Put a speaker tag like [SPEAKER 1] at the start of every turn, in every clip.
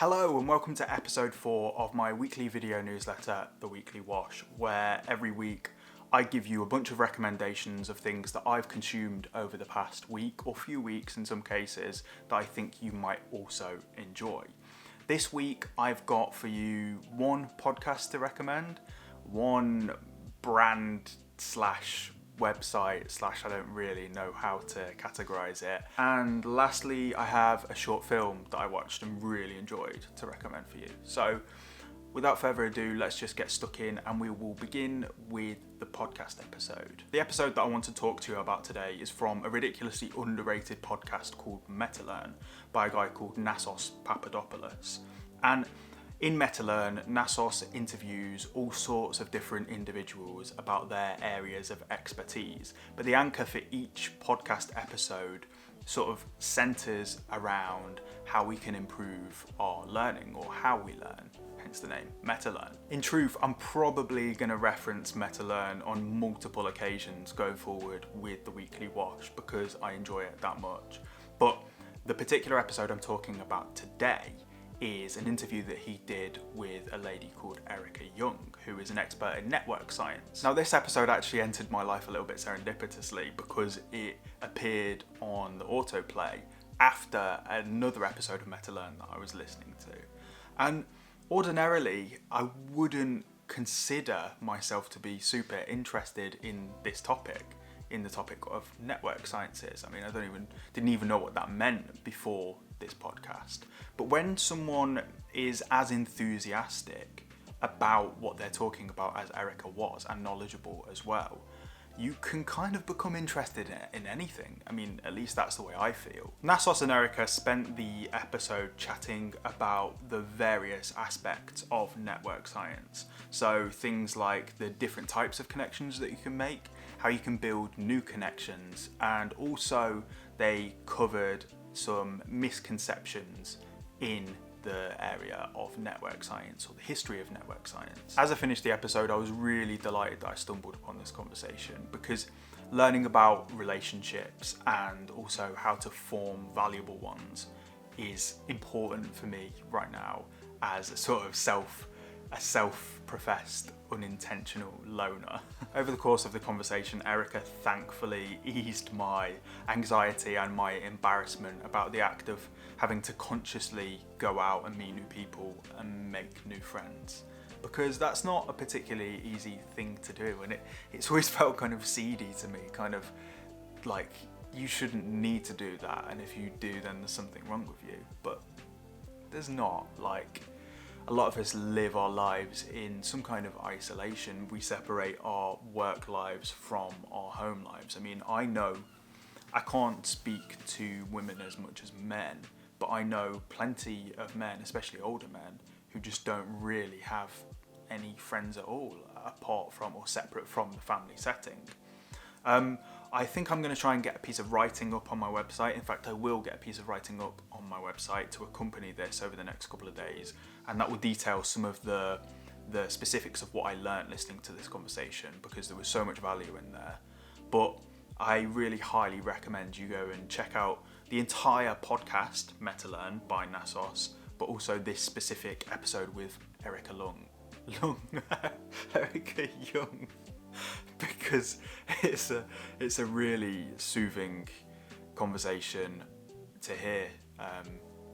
[SPEAKER 1] Hello and welcome to episode 4 of my weekly video newsletter, The Weekly Wash, where every week I give you a bunch of recommendations of things that I've consumed over the past week or few weeks in some cases that I think you might also enjoy. This week I've got for you one podcast to recommend, one brand slash website slash I don't really know how to categorize it, and lastly I have a short film that I watched and really enjoyed to recommend for you. So without further ado, let's just get stuck in and we will begin with the podcast episode. The episode that I want to talk to you about today is from a ridiculously underrated podcast called Metalearn by a guy called Nasos Papadopoulos. And in Metalearn, Nasos interviews all sorts of different individuals about their areas of expertise, but the anchor for each podcast episode sort of centres around how we can improve our learning or how we learn, hence the name Metalearn. In truth, I'm probably going to reference Metalearn on multiple occasions going forward with the Weekly Wash because I enjoy it that much. But the particular episode I'm talking about today is an interview that he did with a lady called Erica Young, who is an expert in network science. Now, this episode actually entered my life a little bit serendipitously because it appeared on the autoplay after another episode of Metalearn that I was listening to. And ordinarily, I wouldn't consider myself to be super interested in this topic, in the topic of network sciences. I mean, didn't even know what that meant before this podcast. But when someone is as enthusiastic about what they're talking about as Erica was, and knowledgeable as well, you can kind of become interested in anything. I mean, at least that's the way I feel. Nasos and Erica spent the episode chatting about the various aspects of network science. So things like the different types of connections that you can make, how you can build new connections, and also they covered some misconceptions in the area of network science or the history of network science. As I finished the episode, I was really delighted that I stumbled upon this conversation because learning about relationships and also how to form valuable ones is important for me right now as a sort of self-professed unintentional loner. Over the course of the conversation, Erica thankfully eased my anxiety and my embarrassment about the act of having to consciously go out and meet new people and make new friends, because that's not a particularly easy thing to do, and it's always felt kind of seedy to me, kind of like you shouldn't need to do that, and if you do then there's something wrong with you. But there's not. Like, a lot of us live our lives in some kind of isolation. We separate our work lives from our home lives. I mean, I know I can't speak to women as much as men, but I know plenty of men, especially older men, who just don't really have any friends at all apart from or separate from the family setting. I think I'm going to try and get a piece of writing up on my website. In fact, I will get a piece of writing up on my website to accompany this over the next couple of days, and that will detail some of the specifics of what I learned listening to this conversation, because there was so much value in there. But I really highly recommend you go and check out the entire podcast, Metalearn by Nasos, but also this specific episode with Erica Erica Young, because it's a really soothing conversation to hear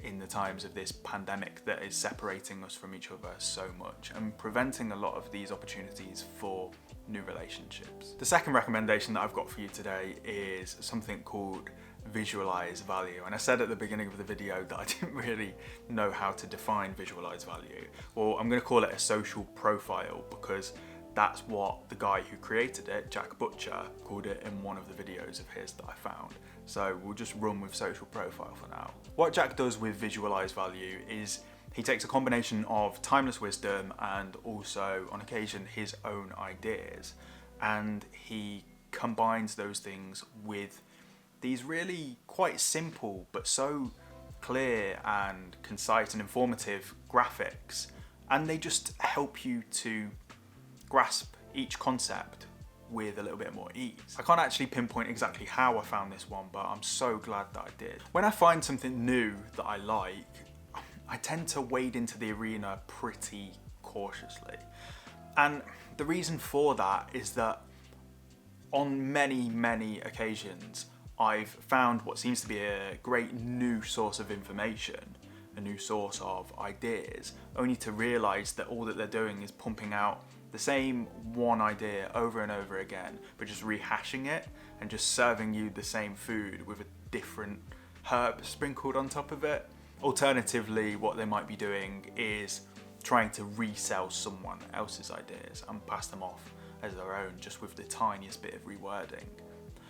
[SPEAKER 1] in the times of this pandemic that is separating us from each other so much and preventing a lot of these opportunities for new relationships. The second recommendation that I've got for you today is something called visualize value. And I said at the beginning of the video that I didn't really know how to define visualize value. Well, I'm going to call it a social profile because that's what the guy who created it, Jack Butcher, called it in one of the videos of his that I found. So we'll just run with social profile for now. What Jack does with visualize value is he takes a combination of timeless wisdom and also, on occasion, his own ideas, and he combines those things with these really quite simple but so clear and concise and informative graphics, and they just help you to grasp each concept with a little bit more ease. I can't actually pinpoint exactly how I found this one, but I'm so glad that I did. When I find something new that I like, I tend to wade into the arena pretty cautiously. And the reason for that is that on many occasions, I've found what seems to be a great new source of information, a new source of ideas, only to realise that all that they're doing is pumping out the same one idea over and over again, but just rehashing it and just serving you the same food with a different herb sprinkled on top of it. Alternatively, what they might be doing is trying to resell someone else's ideas and pass them off as their own, just with the tiniest bit of rewording.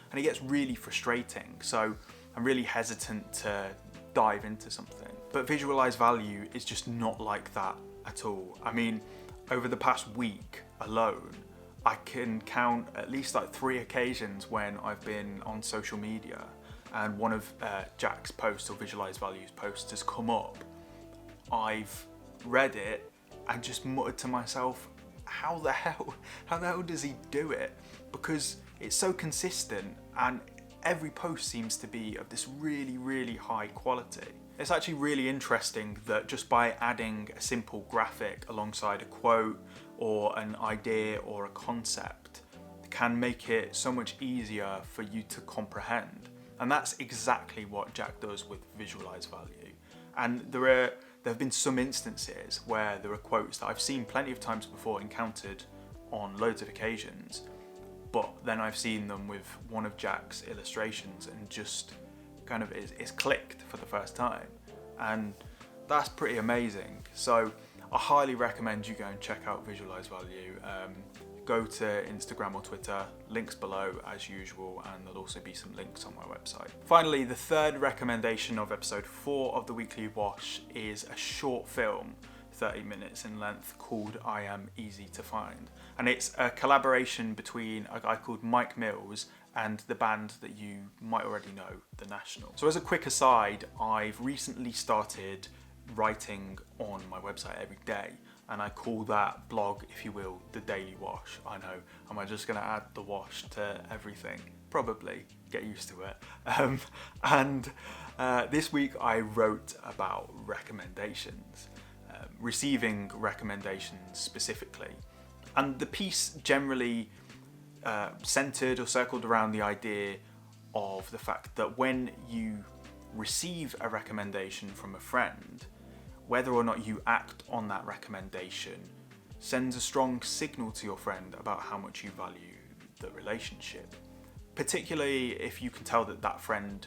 [SPEAKER 1] And it gets really frustrating, so I'm really hesitant to dive into something. But visualized value is just not like that at all. I mean, over the past week alone, I can count at least like 3 occasions when I've been on social media and one of Jack's posts or visualized values posts has come up. I've read it and just muttered to myself, how the hell does he do it? Because it's so consistent and every post seems to be of this really high quality. It's actually really interesting that just by adding a simple graphic alongside a quote or an idea or a concept can make it so much easier for you to comprehend. And that's exactly what Jack does with visualized value. And there have been some instances where there are quotes that I've seen plenty of times before, encountered on loads of occasions, but then I've seen them with one of Jack's illustrations and just kind of it's clicked for the first time. And that's pretty amazing. So I highly recommend you go and check out visualized value. Go to Instagram or Twitter, links below as usual, and there'll also be some links on my website. Finally, the third recommendation of episode 4 of the Weekly Wash is a short film, 30 minutes in length, called I Am Easy to Find. And it's a collaboration between a guy called Mike Mills and the band that you might already know, The National. So as a quick aside, I've recently started writing on my website every day, and I call that blog, if you will, the Daily Wash. I know, am I just gonna add the wash to everything? Probably, get used to it. This week I wrote about recommendations, receiving recommendations specifically. And the piece generally centered or circled around the idea of the fact that when you receive a recommendation from a friend, whether or not you act on that recommendation sends a strong signal to your friend about how much you value the relationship. Particularly if you can tell that that friend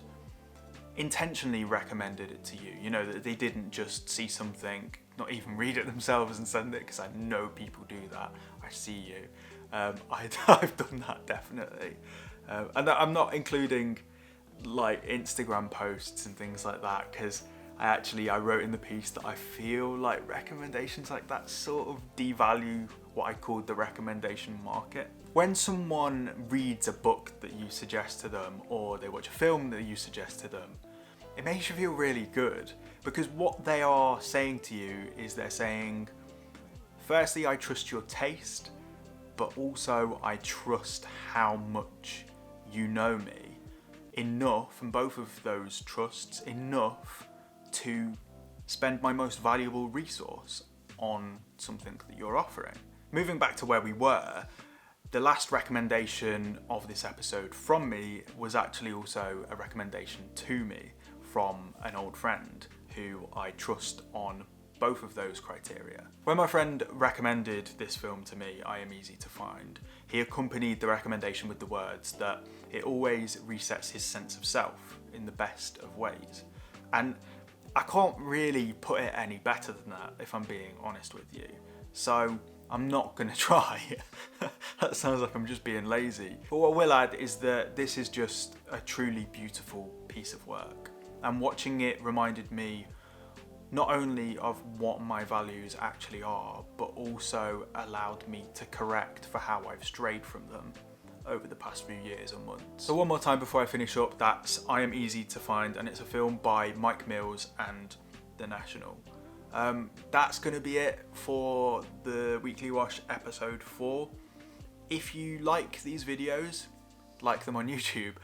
[SPEAKER 1] intentionally recommended it to you. You know, that they didn't just see something, not even read it themselves and send it, because I know people do that. I see you. I've done that, definitely. And I'm not including like Instagram posts and things like that, because I wrote in the piece that I feel like recommendations like that sort of devalue what I called the recommendation market. When someone reads a book that you suggest to them, or they watch a film that you suggest to them, it makes you feel really good, because what they are saying to you is they're saying, firstly, I trust your taste, but also I trust how much you know me. Enough, and both of those trusts, enough to spend my most valuable resource on something that you're offering. Moving back to where we were, the last recommendation of this episode from me was actually also a recommendation to me from an old friend who I trust on both of those criteria. When my friend recommended this film to me, I Am Easy to Find, he accompanied the recommendation with the words that it always resets his sense of self in the best of ways. And I can't really put it any better than that, if I'm being honest with you. So I'm not gonna try. That sounds like I'm just being lazy. But what I will add is that this is just a truly beautiful piece of work. And watching it reminded me not only of what my values actually are, but also allowed me to correct for how I've strayed from them over the past few years or months. So one more time before I finish up, that's I Am Easy to Find, and it's a film by Mike Mills and The National. That's going to be it for the Weekly Wash episode 4. If you like these videos, like them on YouTube.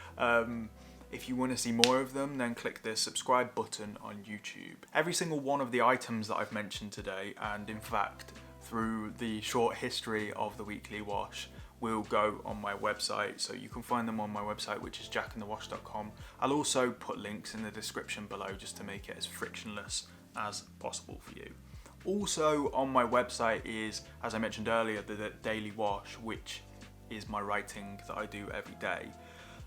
[SPEAKER 1] If you want to see more of them, then click the subscribe button on YouTube. Every single one of the items that I've mentioned today, and in fact through the short history of the Weekly Wash, will go on my website, so you can find them on my website, which is jackandthewash.com. I'll also put links in the description below just to make it as frictionless as possible for you. Also on my website is, as I mentioned earlier, the Daily Wash, which is my writing that I do every day.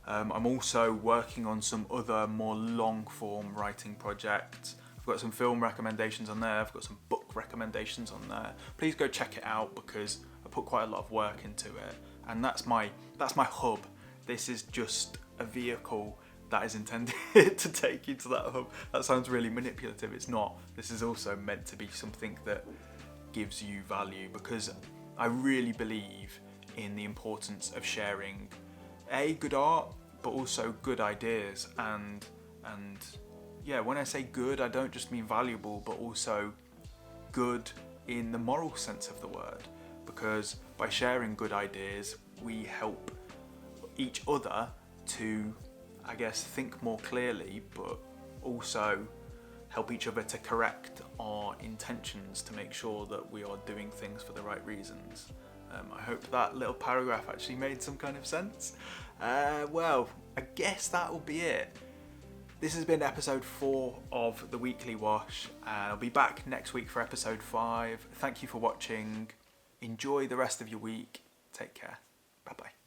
[SPEAKER 1] I'm also working on some other more long form writing projects. I've got some film recommendations on there, I've got some book recommendations on there. Please go check it out because I put quite a lot of work into it, and that's my hub. This is just a vehicle that is intended to take you to that hub. That sounds really manipulative, it's not. This is also meant to be something that gives you value, because I really believe in the importance of sharing good art, but also good ideas, and yeah, when I say good, I don't just mean valuable, but also good in the moral sense of the word, because by sharing good ideas, we help each other to, I guess, think more clearly, but also help each other to correct our intentions to make sure that we are doing things for the right reasons. I hope that little paragraph actually made some kind of sense. Well, I guess that will be it. This has been episode 4 of the Weekly Wash, and I'll be back next week for episode 5. Thank you for watching. Enjoy the rest of your week. Take care. Bye bye.